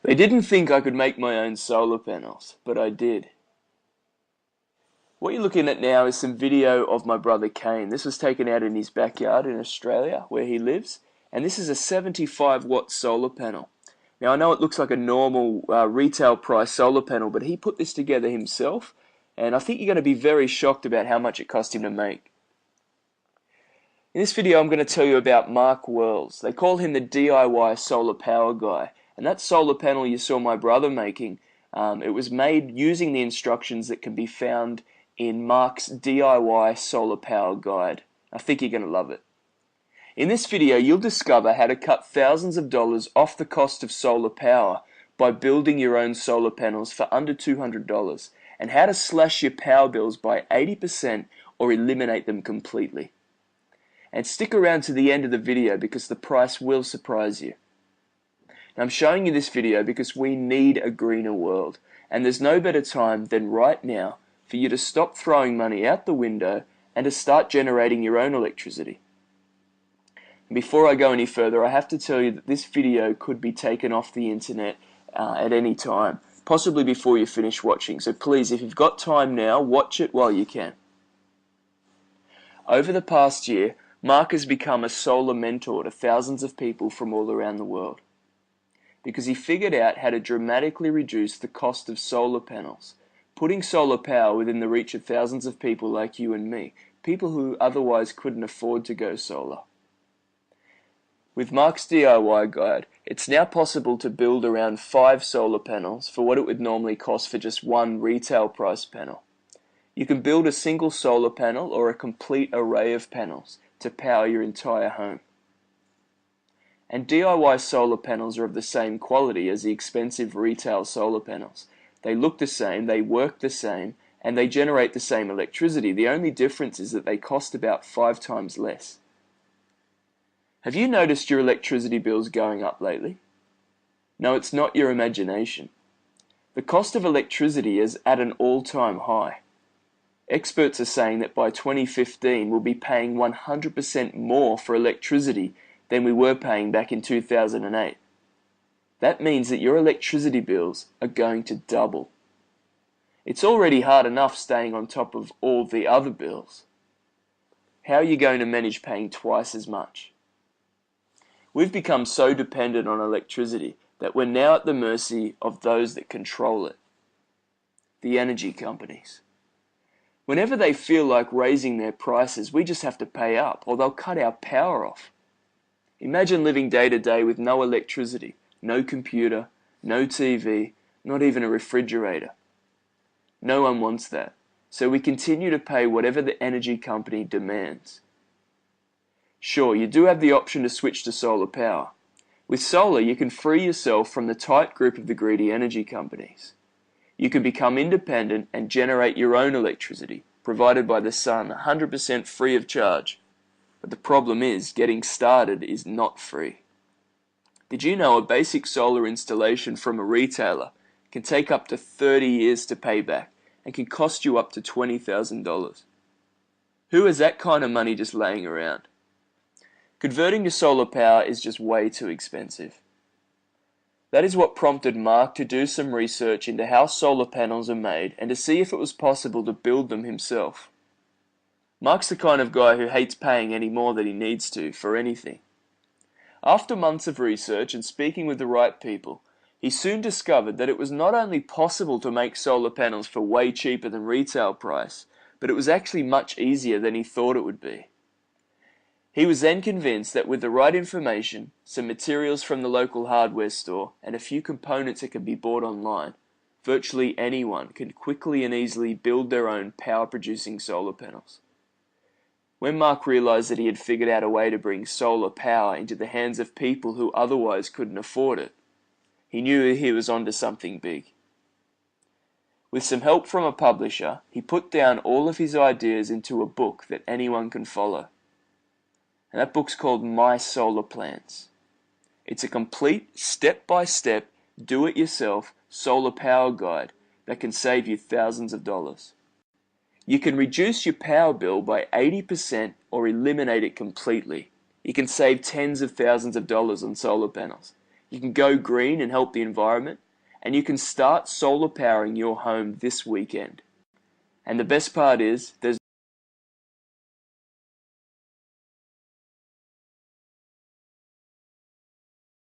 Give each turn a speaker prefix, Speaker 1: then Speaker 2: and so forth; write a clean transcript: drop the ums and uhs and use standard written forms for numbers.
Speaker 1: They didn't think I could make my own solar panels, but I did. What you're looking at now is some video of my brother Kane. This was taken out in his backyard in Australia, where he lives, and this is a 75-watt solar panel. Now I know it looks like a normal retail price solar panel, but he put this together himself, and I think you're going to be very shocked about how much it cost him to make. In this video I'm going to tell you about Mark Wells. They call him the DIY solar power guy, and that solar panel you saw my brother making, it was made using the instructions that can be found in Mark's DIY solar power guide. I think you're going to love it. In this video you'll discover how to cut thousands of dollars off the cost of solar power by building your own solar panels for under $200, and how to slash your power bills by 80% or eliminate them completely. And stick around to the end of the video because the price will surprise you. Now I'm showing you this video because we need a greener world, and there's no better time than right now for you to stop throwing money out the window and to start generating your own electricity. And before I go any further, I have to tell you that this video could be taken off the internet at any time, possibly before you finish watching, so please, if you've got time now, watch it while you can. Over the past year, Mark has become a solar mentor to thousands of people from all around the world because he figured out how to dramatically reduce the cost of solar panels, putting solar power within the reach of thousands of people like you and me, people who otherwise couldn't afford to go solar. With Mark's DIY guide, it's now possible to build around 5 solar panels for what it would normally cost for just one retail price panel. You can build a single solar panel or a complete array of panels to power your entire home. And DIY solar panels are of the same quality as the expensive retail solar panels. They look the same, they work the same, and they generate the same electricity. The only difference is that they cost about 5 times less. Have you noticed your electricity bills going up lately? No, it's not your imagination. The cost of electricity is at an all-time high. Experts are saying that by 2015 we'll be paying 100% more for electricity than we were paying back in 2008. That means that your electricity bills are going to double. It's already hard enough staying on top of all the other bills. How are you going to manage paying twice as much? We've become so dependent on electricity that we're now at the mercy of those that control it, the energy companies. Whenever they feel like raising their prices, we just have to pay up, or they'll cut our power off. Imagine living day to day with no electricity, no computer, no TV, not even a refrigerator. No one wants that, so we continue to pay whatever the energy company demands. Sure, you do have the option to switch to solar power. With solar, you can free yourself from the tight grip of the greedy energy companies. You can become independent and generate your own electricity, provided by the sun, 100% free of charge. But the problem is, getting started is not free. Did you know a basic solar installation from a retailer can take up to 30 years to pay back and can cost you up to $20,000? Who has that kind of money just laying around? Converting to solar power is just way too expensive. That is what prompted Mark to do some research into how solar panels are made and to see if it was possible to build them himself. Mark's the kind of guy who hates paying any more than he needs to for anything. After months of research and speaking with the right people, he soon discovered that it was not only possible to make solar panels for way cheaper than retail price, but it was actually much easier than he thought it would be. He was then convinced that with the right information, some materials from the local hardware store, and a few components that can be bought online, virtually anyone can quickly and easily build their own power-producing solar panels. When Mark realized that he had figured out a way to bring solar power into the hands of people who otherwise couldn't afford it, he knew he was onto something big. With some help from a publisher, he put down all of his ideas into a book that anyone can follow. And that book's called My Solar Plans. It's a complete, step-by-step, do-it-yourself solar power guide that can save you thousands of dollars. You can reduce your power bill by 80% or eliminate it completely. You can save tens of thousands of dollars on solar panels. You can go green and help the environment, and you can start solar powering your home this weekend. And the best part is, there's